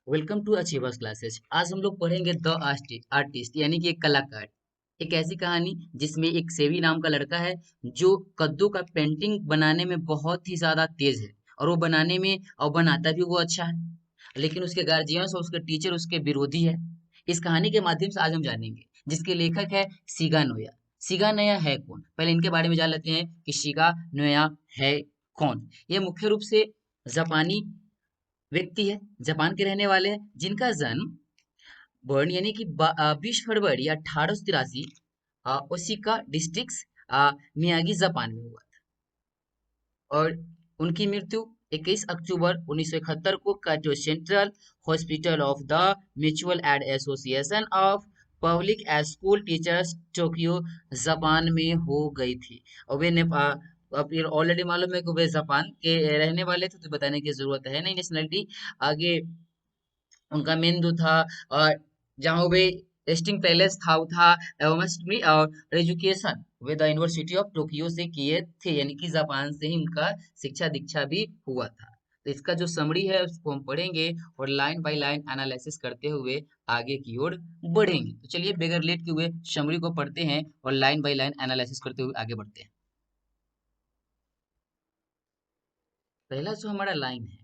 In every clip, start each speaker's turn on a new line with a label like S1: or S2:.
S1: Welcome to achievers classes. आज हम लोग पढ़ेंगे द आर्टिस्ट यानी कि एक कलाकार। एक ऐसी कहानी जिसमें एक सेवी नाम का लड़का है जो कद्दू का पेंटिंग बनाने में बहुत ही ज्यादा तेज है और वो बनाने में और बनाता भी वो अच्छा है, लेकिन उसके गार्जियंस और उसके टीचर उसके विरोधी है। इस कहानी के माध्यम से आज हम जानेंगे, जिसके लेखक है शिगा नोया। शिगा नोया है कौन, पहले इनके बारे में जान लेते हैं कि शिगा नोया है कौन। ये मुख्य रूप से जापानी व्यक्ति है, जापान के रहने वाले हैं, जिनका जन्म बर्न यानी कि 20 फरवरी 1883 ओसाका डिस्ट्रिक्ट मियागी जापान में हुआ और उनकी मृत्यु 21 अक्टूबर 1971 को Kato central hospital of the mutual aid association of public school teachers Tokyo Japan में हो गई थी। और वे नेपाल, अब ये ऑलरेडी मालूम है कि वे जापान के रहने वाले थे, तो बताने की जरूरत है नहीं नेशनलिटी। आगे उनका मेन जो था और जहाँ वे टेस्टिंग पैलेस था वो था एवमस्ट्री और education way the university of Tokyo से किए थे, यानी कि जापान से ही उनका शिक्षा दीक्षा भी हुआ था। तो इसका जो समरी है उसको हम पढ़ेंगे और लाइन बाय लाइन एनालिसिस करते हुए आगे की ओर बढ़ेंगे। तो चलिए बगैर लेट के हुए समरी को पढ़ते हैं और लाइन बाय लाइन एनालिसिस करते हुए आगे बढ़ते हैं। पहला जो हमारा लाइन है,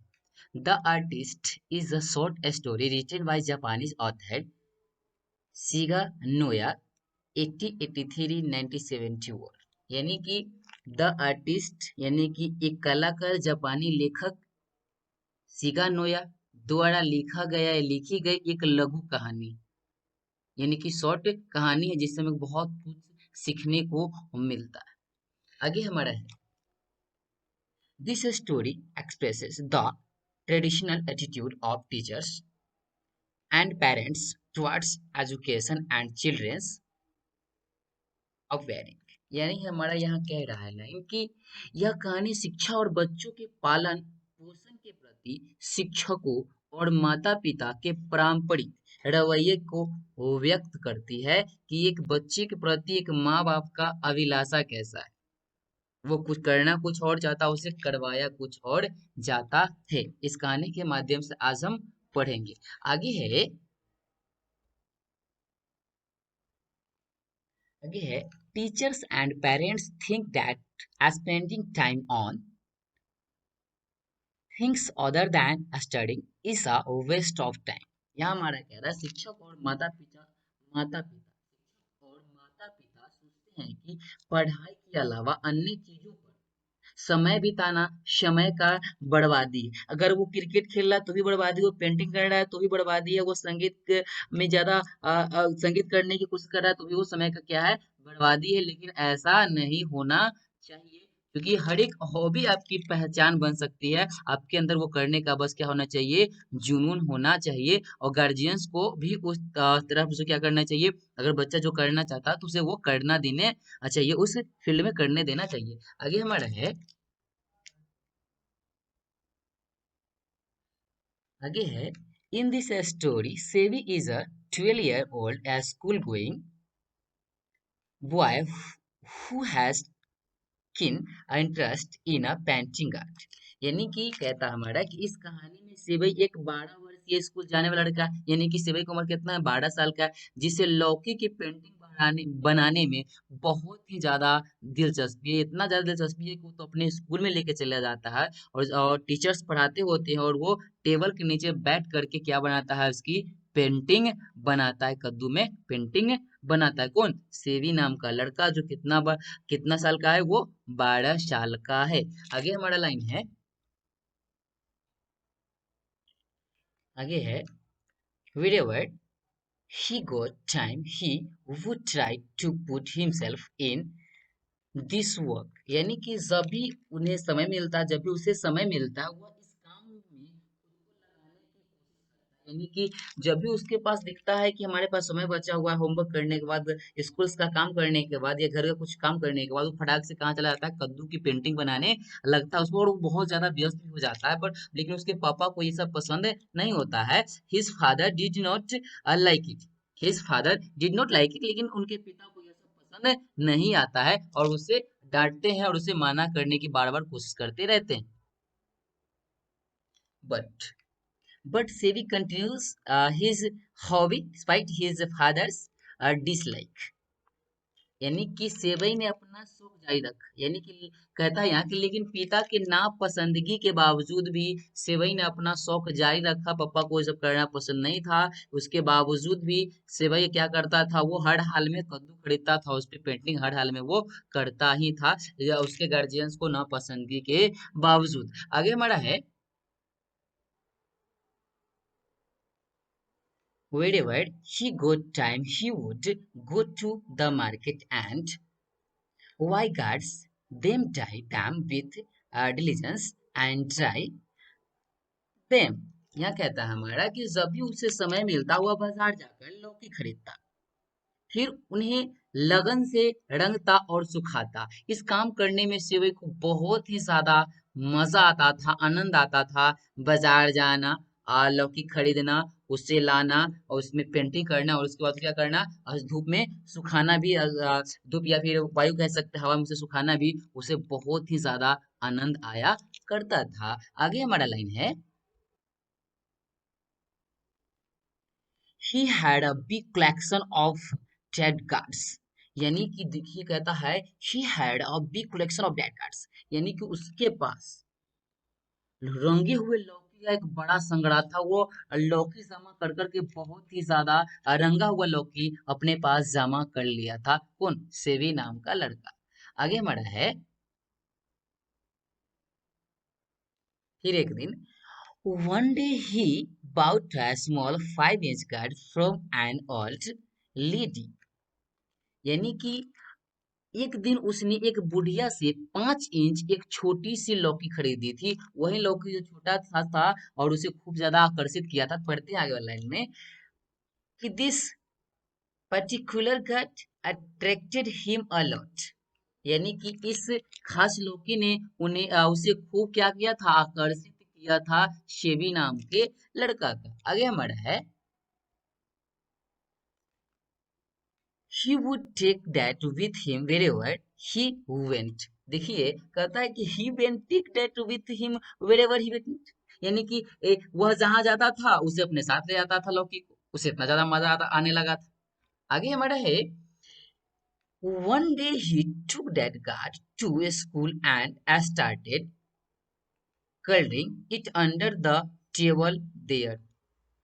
S1: the artist is a short story written by Japanese author Shiga Naoya 1883-1971, यानी कि द आर्टिस्ट यानी कि एक कलाकार जापानी लेखक सीगा नोया द्वारा लिखी गई एक लघु कहानी, यानी कि शॉर्ट कहानी है जिससे हमें बहुत कुछ सीखने को मिलता है। आगे हमारा है, this story expresses the traditional attitude of teachers and parents towards education and children's अवेयरिंग, यानी हमारा यहाँ कह रहा है लाइन कि यह कहानी शिक्षा और बच्चों के पालन पोषण के प्रति शिक्षकों और माता पिता के पारंपरिक रवैये को व्यक्त करती है कि एक बच्चे के प्रति एक माँ बाप का अभिलाषा कैसा है। वो कुछ करना कुछ और चाहता, उसे करवाया कुछ और जाता है। इस कहानी के माध्यम से आज हम पढ़ेंगे। आगे है, आगे है, teachers and parents think that spending time on things other than studying is a waste of time. यहाँ हमारा कह रहा है शिक्षक और माता पिता सोचते हैं कि पढ़ाई के अलावा अन्य चीजों पर समय बिताना समय का बर्बादी है। अगर वो क्रिकेट खेल रहा है तो भी बर्बादी, वो पेंटिंग कर रहा है तो भी बर्बादी है, वो में ज्यादा संगीत करने की कोशिश कर रहा है तो भी वो समय का क्या है, बर्बादी है। लेकिन ऐसा नहीं होना चाहिए, क्योंकि हर एक हॉबी आपकी पहचान बन सकती है। आपके अंदर वो करने का बस क्या होना चाहिए, जुनून होना चाहिए। और गार्जियंस को भी उस तरफ से क्या करना चाहिए, अगर बच्चा जो करना चाहता है तो उसे वो करना देने चाहिए, उस फील्ड में करने देना चाहिए। आगे हमारा है, आगे है, इन दिस स्टोरी सेवी is a 12-year-old a school going boy who has keen interest in a painting art, यानी कि कहता हमारा कि इस कहानी में सेवई एक 12 वर्षीय स्कूल जाने वाला लड़का है, यानी कि सेवई की उम्र कितना है, 12 साल का है, जिसे लौकी की पेंटिंग बनाने में बहुत ही ज्यादा दिलचस्पी है। इतना ज्यादा दिलचस्पी है कि वो तो अपने स्कूल में लेके चला जाता है और टीचर्स पढ़ाते होते हैं और वो टेबल के नीचे बैठ करके क्या बनाता है, उसकी पेंटिंग बनाता है, कद्दू में पेंटिंग बनाता है। कौन, सेवी नाम का लड़का, जो कितना साल का है, वो 12 साल का है। आगे हमारा लाइन है, आगे है, wherever he got time he would try to put himself in this work, यानी कि जब भी उन्हें समय मिलता है, जब भी उसे समय मिलता है, वह इस काम में खुद को लगाने की कोशिश करता है। यानी कि जब भी उसके पास दिखता है कि हमारे पास समय बचा हुआ है, होमवर्क करने के बाद, स्कूल्स का काम करने के बाद या घर का कुछ काम करने के बाद, वो फटाक से कहाँ चला जाता है, कद्दू की पेंटिंग बनाने लगता है उसको, और वो बहुत ज्यादा व्यस्त भी हो जाता है। पर लेकिन उसके पापा को ये सब पसंद नहीं होता है। His father did not like it, his father did not like it, लेकिन उनके पिता को यह सब पसंद नहीं आता है और उसे डांटते हैं और उसे माना करने की बार बार कोशिश करते रहते हैं। But but Sevi continues his hobby despite his father's dislike. यानी कि सेवई ने अपना शौक जारी रखा, यानी कि कहता है यहाँ कि लेकिन पिता के नापसंदगी के बावजूद भी सेवई ने अपना शौक जारी रखा। पापा को ये सब करना पसंद नहीं था, उसके बावजूद भी सेवई क्या करता था, वो हर हाल में कद्दू खरीदता था, उस पे पेंटिंग हर हाल में वो करता ही था, या उसके गार्जियंस को नापसंदगी के बावजूद। आगे हमारा है, wherever he got time he would go to the market and why guards them dye them with diligence and dry them। यहाँ कहता है हमारा कि जब भी उसे समय मिलता हुआ बाजार जाकर लौकी खरीदता, फिर उन्हें लगन से रंगता और सुखाता। इस काम करने में सेवक को बहुत ही ज्यादा मजा आता था, आनंद आता था। बाजार जाना, लौकी खरीदना, उसे लाना और उसमें पेंटिंग करना, और उसके बाद क्या करना, धूप में सुखाना भी, धूप या फिर वायु कह सकते हैं, हवा में उसे सुखाना भी उसे बहुत ही ज्यादा आनंद आया करता था। आगे हमारा लाइन है, he had a big collection of dead cards। यानी कि देखिए कहता है he had a big collection of dead cards, यानी कि उसके पास रंगे हुए लौकी का एक बड़ा संग्रह था। वो लौकी जमा कर करके बहुत ही ज्यादा रंगा हुआ लौकी अपने पास जमा कर लिया था। कौन? सेवी नाम का लड़का। आगे हमारा है, फिर एक दिन, one day he bought a small 5-inch card from an old lady। यानी कि एक दिन उसने एक बुढ़िया से 5 इंच एक छोटी सी लौकी खरीदी थी। वही लौकी जो छोटा था और उसे खूब ज्यादा आकर्षित किया था। पढ़ते हैं आगे वाला लाइन में कि this particular gourd attracted him a lot. यानी कि इस खास लौकी ने उसे खूब क्या किया था, आकर्षित किया था शेबी नाम के लड़का का। आगे हमारा है, he would take that with him wherever he went। देखिए कहता है कि he went take that with him wherever he went, यानी कि वह जहां जाता था उसे अपने साथ ले जाता था लौकी को। उसे इतना ज्यादा मजा आने लगा था। आगे हमारा है, one day he took that guard to school and started curling it under the table there।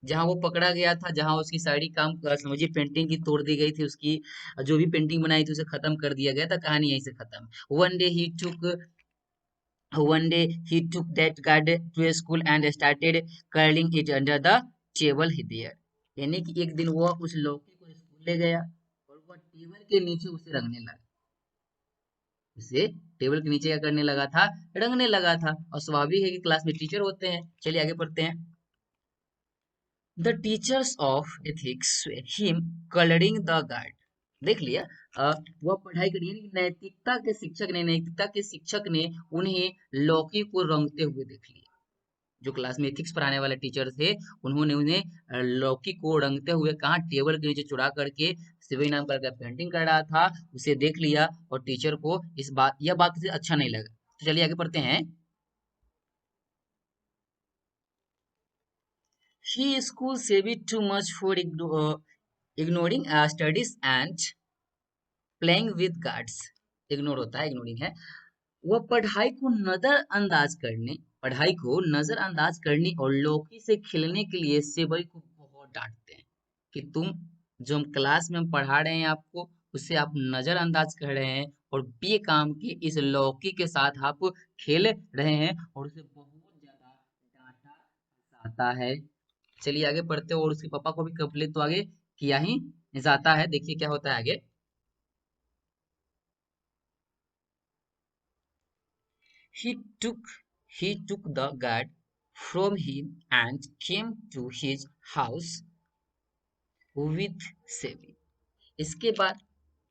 S1: जहाँ वो पकड़ा गया था, जहाँ उसकी सारी काम समझिए पेंटिंग की तोड़ दी गई थी, उसकी जो भी पेंटिंग बनाई थी उसे खत्म कर दिया गया था। कहानी यहीं से खत्म। One day he took that gourd to school and started curling it under the table here. यानी कि एक दिन वो उस लौकी को स्कूल ले गया और वह टेबल के नीचे उसे रंगने लगा। उसे टेबल के नीचे क्या करने लगा था, रंगने लगा था। और स्वाभाविक है कि क्लास में टीचर होते हैं। चलिए आगे पढ़ते हैं। The teachers of ethics him colouring the guard. देख लिया, वह पढ़ाई करी, यानी नैतिकता के शिक्षक ने उन्हें लौकी को रंगते हुए देख लिया। जो क्लास में एथिक्स पढ़ाने वाले टीचर थे, उन्होंने उन्हें लौकी को रंगते हुए कहा, टेबल के नीचे चुरा करके सिवई नाम का पेंटिंग कर रहा था, उसे देख लिया और टीचर को यह बात से अच्छा नहीं लगा। तो चलिए आगे पढ़ते हैं। He school saved too much for ignoring studies and playing with cards। Ignore होता है, इग्नोरिंग है। वह पढ़ाई को नजरअंदाज करने और लौकी से खेलने के लिए सेवई को बहुत डांटते हैं कि तुम जो हम क्लास में हम पढ़ा रहे हैं आपको, उसे आप नजरअंदाज कर रहे हैं और बेकाम की इस लौकी के साथ आप खेल रहे हैं, और उसे बहुत ज्यादा डांटा जाता है। चलिए आगे पढ़ते हो, और उसके पापा को भी कंप्लेन तो आगे किया ही जाता है। देखिए क्या होता है आगे। he took he took the guard from him and came to his house with सेवी। इसके बाद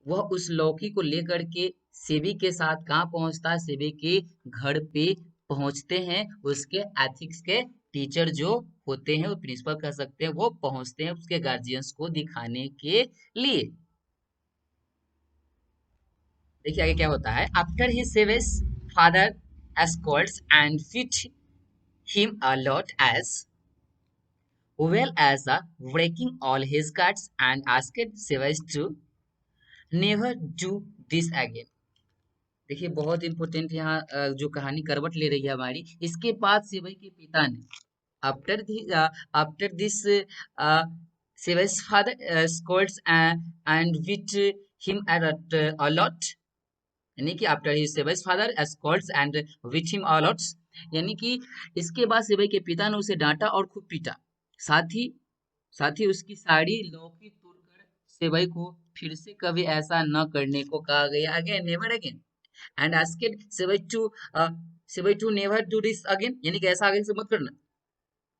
S1: वह उस लौकी को लेकर के सेवी के साथ कहाँ पहुंचता है, सेवी के घर पे पहुंचते हैं। उसके एथिक्स के टीचर जो होते हैं, वो प्रिंसिपल कह सकते हैं, वो पहुंचते हैं उसके गार्जियंस को दिखाने के लिए। देखिए आगे क्या होता है। After he saves father scolds and beat him a lot as well as breaking all his guards and asked Sivas to never do this again. देखिए बहुत इंपॉर्टेंट यहाँ जो कहानी करवट ले रही है हमारी, इसके बाद सिवई के पिता ने after after this Sivai's father scolds and with him at a lot, यानी कि after his Sivai's father scolds and with him a lot, यानी कि इसके बाद सिवई के पिता ने उसे डांटा और खूब पीटा, साथ ही उसकी साड़ी लौकी तोड़कर सिवई को फिर से कभी ऐसा न करने को कहा गया, again never again, and asked सिवई to never do this again, यानी कि ऐसा आगे से मत करना।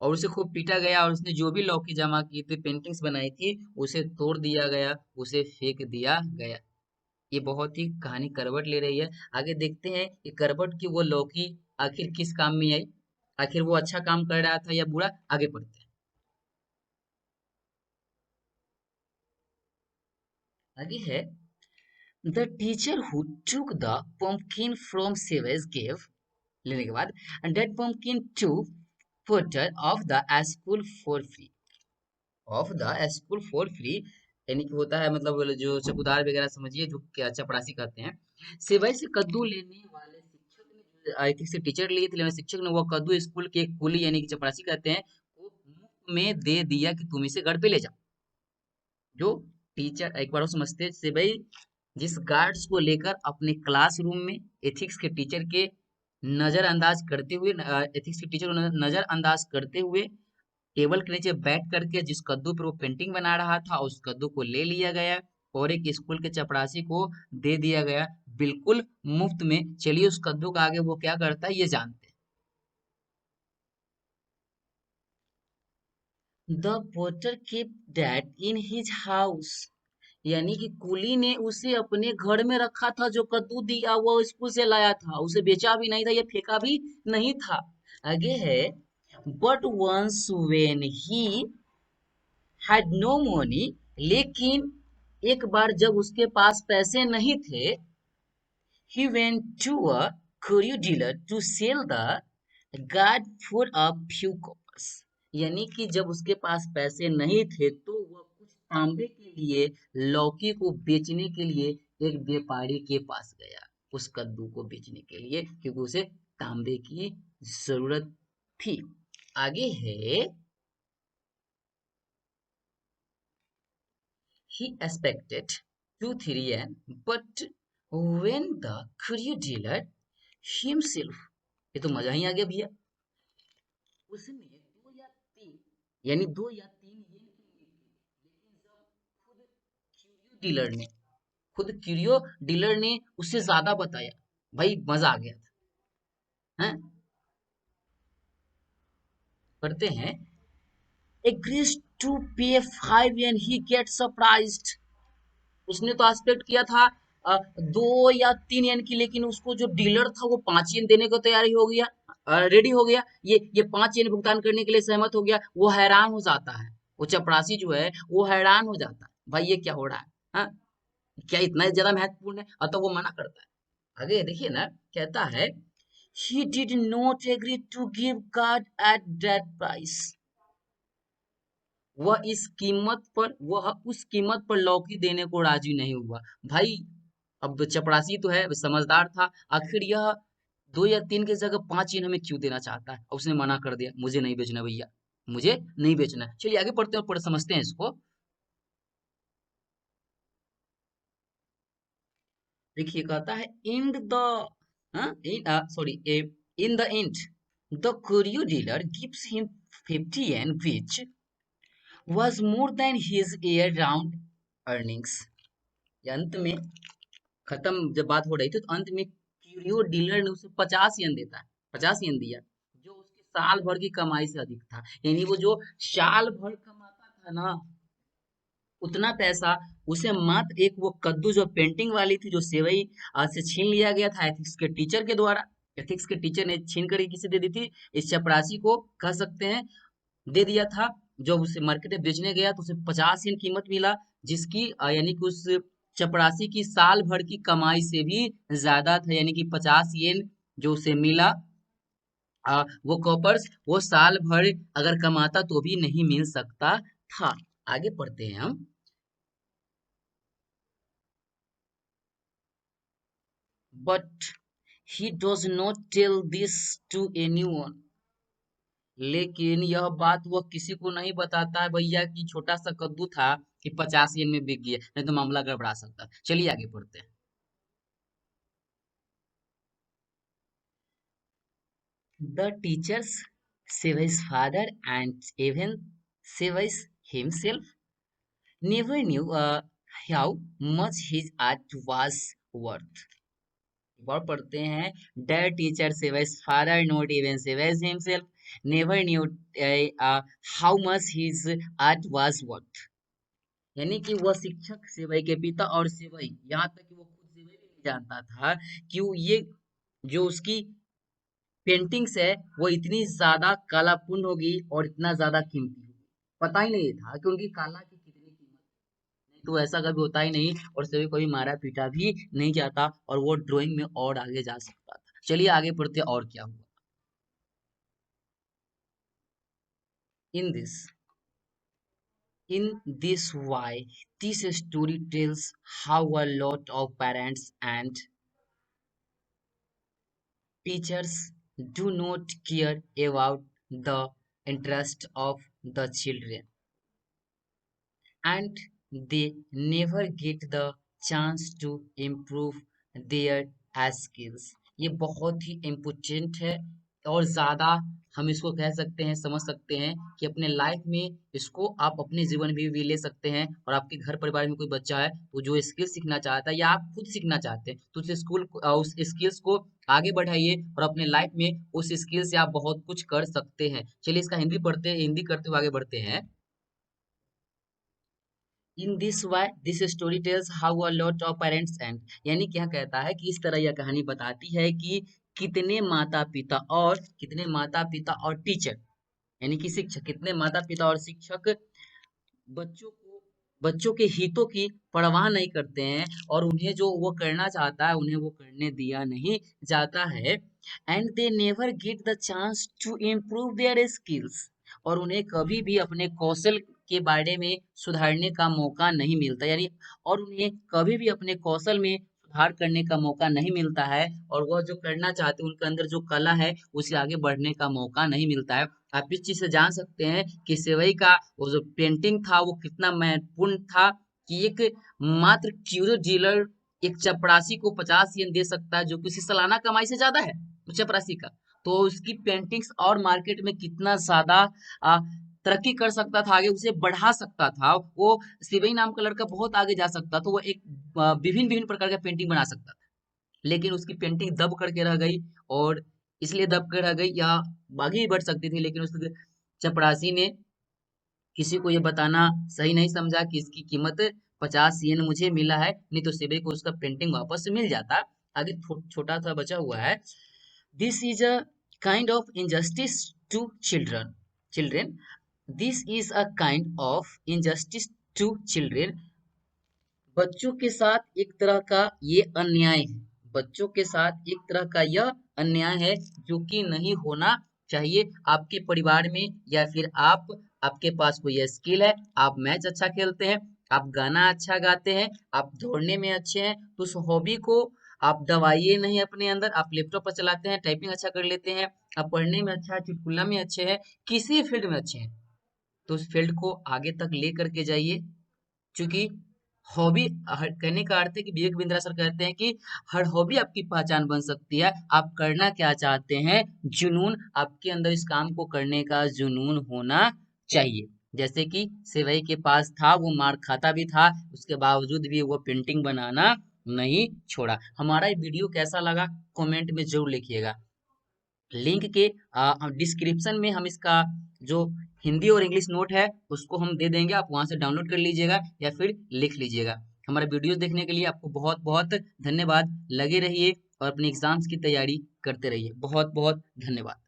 S1: और उसे खूब पीटा गया और उसने जो भी लौकी जमा की थी, पेंटिंग्स बनाई थी, उसे तोड़ दिया गया, उसे फेंक दिया गया। ये बहुत ही कहानी करवट ले रही है। आगे देखते हैं कि करवट की वो लौकी आखिर किस काम में आई, आखिर वो अच्छा काम कर रहा था या बुरा, आगे पढ़ते हैं। आगे है the teacher who took the pumpkin from Seibei gave, लेने के बाद and that pumpkin to porter of the school for free, of the school for free, यानी कि होता है मतलब वो जो चकुदार वगैरह समझिए, जो क्या चपरासी कहते हैं। सिवाय से कद्दू लेने वाले शिक्षक ने, आई थिंक से टीचर लिए थे, लेकिन शिक्षक ने वो कद्दू स्कूल के कुली यानी कि चपरासी कहते हैं, वो मुफ्त में दे दिया कि तुम इसे घर पे ले जाओ। जो टीचर, एक बार वो समझते हैं, सिवाय जिस गार्ड्स को लेकर अपने क्लासरूम में एथिक्स के टीचर के नजरअंदाज करते हुए, एथिक्स के टीचर को नजरअंदाज करते हुए टेबल के नीचे बैठ करके जिस कद्दू पर वो पेंटिंग बना रहा था, उस कद्दू को ले लिया गया और एक स्कूल के चपरासी को दे दिया गया, बिल्कुल मुफ्त में। चलिए उस कद्दू का आगे वो क्या करता है ये जानते हैं। The potter kept that in his house, यानी कि कुली ने उसे अपने घर में रखा था, जो कद्दू दिया वो स्कूल से लाया था, उसे बेचा भी नहीं था, ये फेंका भी नहीं था। आगे है but once when he had no money, लेकिन एक बार जब उसके पास पैसे नहीं थे, he went to a curio dealer to sell the guard for a few coppers, यानी कि जब उसके पास पैसे नहीं थे तो वह कुछ तांबे के लिए लौकी को बेचने के लिए एक व्यापारी के पास गया, उस कद्दू को बेचने के लिए, क्योंकि उसे तांबे की जरूरत थी। आगे है he expected 2-3 yen, but when the curio dealer himself, ये तो मजा ही आ गया भैया, उसने 2 या 3, यानी 2 या 3 येन की उम्मीद की, लेकिन जब खुद क्यूरियो डीलर ने उससे ज्यादा बताया, भाई मजा आ गया था। हैं? पढ़ते हैं agrees to pay 5 yen, he gets surprised, उसने तो एक्सपेक्ट किया था 2 या 3 येन की, लेकिन उसको जो डीलर था वो 5 येन देने को तैयारी हो गया, रेडी हो गया, ये 5 येन भुगतान करने के लिए सहमत हो गया। वो हैरान हो जाता है, वो चपरासी जो है वो हैरान हो जाता है, भाई ये क्या हो रहा है, हाँ? क्या इतना ज्यादा महत्वपूर्ण है? अतः वो मना करता है। आगे देखिए ना, कहता है he did not agree to give God at that price, वह उस कीमत पर लौकी देने को राजी नहीं हुआ। भाई अब चपरासी तो है, समझदार था, आखिर यह 2 या 3 की जगह 5 येन हमें क्यों देना चाहता है? उसने मना कर दिया, मुझे नहीं बेचना भैया, मुझे नहीं बेचना। चलिए आगे पढ़ते हैं और पढ़ समझते हैं इसको। देखिए कहता है in the sorry in the end the courier dealer gives him 50 yen, which was more than his year round earnings। अंत में खत्म जब बात हो रही थी, तो अंत में क्यूरियो डीलर ने उसे 50 येन देता है, 50 येन दिया, जो उसके साल भर की कमाई से अधिक था। यानी वो जो साल भर कमाता था ना, उतना पैसा उसे मात्र एक वो कद्दू जो पेंटिंग वाली थी, जो सेवई से छीन लिया गया था एथिक्स के टीचर के द्वारा, एथिक्स के टीचर ने छीन कर किसे दे दी थी, इस चपरासी को कह सकते हैं, दे दिया था। जब उसे मार्केट में बेचने गया तो उसे 50 येन कीमत मिला, जिसकी यानी कि उस चपरासी की साल भर की कमाई से भी ज्यादा था, यानी कि 50 येन जो उसे मिला, वो कॉपर्स वो साल भर अगर कमाता तो भी नहीं मिल सकता था। आगे पढ़ते हैं हम। But he does not tell this to anyone, लेकिन यह बात वह किसी को नहीं बताता है भैया कि छोटा सा कद्दू था कि 50 येन में बिक गया, नहीं तो मामला गड़बड़ा सकता। चलिए आगे पढ़ते हैं। The teachers save his father and even saves himself, never knew how much his art was worth। और पढ़ते हैं, the teacher saves father not even saves himself, never knew how much his art was worth. यानी कि वह शिक्षक सेवई के पिता और सेवई, यहाँ तक कि वो खुद सेवई भी नहीं जानता था कि ये जो उसकी पेंटिंग्स है वो इतनी ज्यादा कलापूर्ण होगी और इतना ज्यादा कीमती होगी। पता ही नहीं था कि उनकी कला की कितनी कीमत है। नहीं तो ऐसा कभी होता ही नहीं, और सभी कोई मारा पीटा भी नहीं जाता और वो ड्राइंग में और आगे जा सकता था। चलिए आगे पढ़ते हैं और क्या हुआ। In this in this way, this story tells how a lot of parents and teachers do not care about the interest of the children, and they never get the chance to improve their skills। ये बहुत ही important है, और ज़्यादा हम इसको कह सकते हैं, समझ सकते हैं कि अपने लाइफ में इसको आप अपने जीवन में भी ले सकते हैं। और आपके घर परिवार में कोई बच्चा है तो जो स्किल सीखना चाहता है या आप खुद सीखना चाहते हैं तो उस स्किल्स को आगे बढ़ाइए, और अपने लाइफ में उस स्किल से आप बहुत कुछ कर सकते हैं। चलिए इसका हिंदी पढ़ते हैं, हिंदी करते हुए आगे बढ़ते हैं। In this why this story tales how a lot of parents and, यानी क्या कहता है कि इस तरह यह कहानी बताती है कि कितने माता पिता और टीचर, यानी कि शिक्षक, कितने माता पिता और शिक्षक बच्चों के हितों की परवाह नहीं करते हैं, और उन्हें जो वो करना चाहता है उन्हें वो करने दिया नहीं जाता है। And they never get the chance to improve their skills, और उन्हें कभी भी अपने कौशल के बारे में सुधारने का मौका नहीं मिलता, यानी और उन्हें कभी भी अपने कौशल में सुधार करने का मौका नहीं मिलता है, और वह जो करना चाहते हैं उनके अंदर जो कला है उसे आगे बढ़ने का मौका नहीं मिलता है। आप इस चीज से जान सकते हैं कि सेवई का वो जो पेंटिंग था वो कितना महत्वपूर्ण था, कि एक मात्र क्यूरो डीलर एक चपरासी को 50 येन दे सकता है, जो कि उसकी सालाना कमाई से ज्यादा है उस चपरासी का। तो उसकी पेंटिंग्स और मार्केट में कितना ज्यादा आ, तरक्की कर सकता था, आगे उसे बढ़ा सकता था वो। सिवई नाम का लड़का बहुत आगे जा सकता, तो वो एक विभिन्न विभिन्न प्रकार का पेंटिंग बना सकता था, लेकिन उसकी पेंटिंग दब करके रह गई। और इसलिए दब कर रह गई, या आगे ही बढ़ सकती थी, लेकिन उस चपरासी ने किसी को ये बताना सही नहीं समझा कि इसकी कीमत 50 येन मुझे मिला है, नहीं तो सिबे को उसका पेंटिंग वापस मिल जाता। आगे छोटा सा बचा हुआ है। This is a kind of injustice to children, this is a kind of injustice to children, बच्चों के साथ एक तरह का ये अन्याय है, बच्चों के साथ एक तरह का यह अन्याय है जो कि नहीं होना चाहिए। आपके परिवार में या फिर आपके पास कोई स्किल है, आप मैच अच्छा खेलते हैं, आप गाना अच्छा गाते हैं, आप दौड़ने में अच्छे हैं, तो उस हॉबी को आप दबाइए नहीं अपने अंदर। आप लैपटॉप पर चलाते हैं, टाइपिंग अच्छा कर लेते हैं, आप पढ़ने में अच्छा है, चुटकुला में अच्छे हैं, किसी फील्ड में अच्छे हैं, तो उस फील्ड को आगे तक ले करके जाइए। क्योंकि हॉबी, कहने का अर्थ है कि विवेक बिंद्रा सर कहते हैं कि हर हॉबी आपकी पहचान बन सकती है। आप करना क्या चाहते हैं, जुनून, आपके अंदर इस काम को करने का जुनून होना चाहिए। जैसे कि सेवई के पास था, वो मार खाता भी था, उसके बावजूद भी वो पेंटिंग बनाना नहीं छोड़ा। हमारा ये वीडियो कैसा लगा कमेंट में जरूर लिखिएगा। लिंक के डिस्क्रिप्शन में हम इसका जो हिंदी और इंग्लिश नोट है उसको हम दे देंगे, आप वहां से डाउनलोड कर लीजिएगा या फिर लिख लीजिएगा। हमारा वीडियोस देखने के लिए आपको बहुत बहुत धन्यवाद। लगे रहिए और अपने एग्जाम्स की तैयारी करते रहिए। बहुत बहुत धन्यवाद।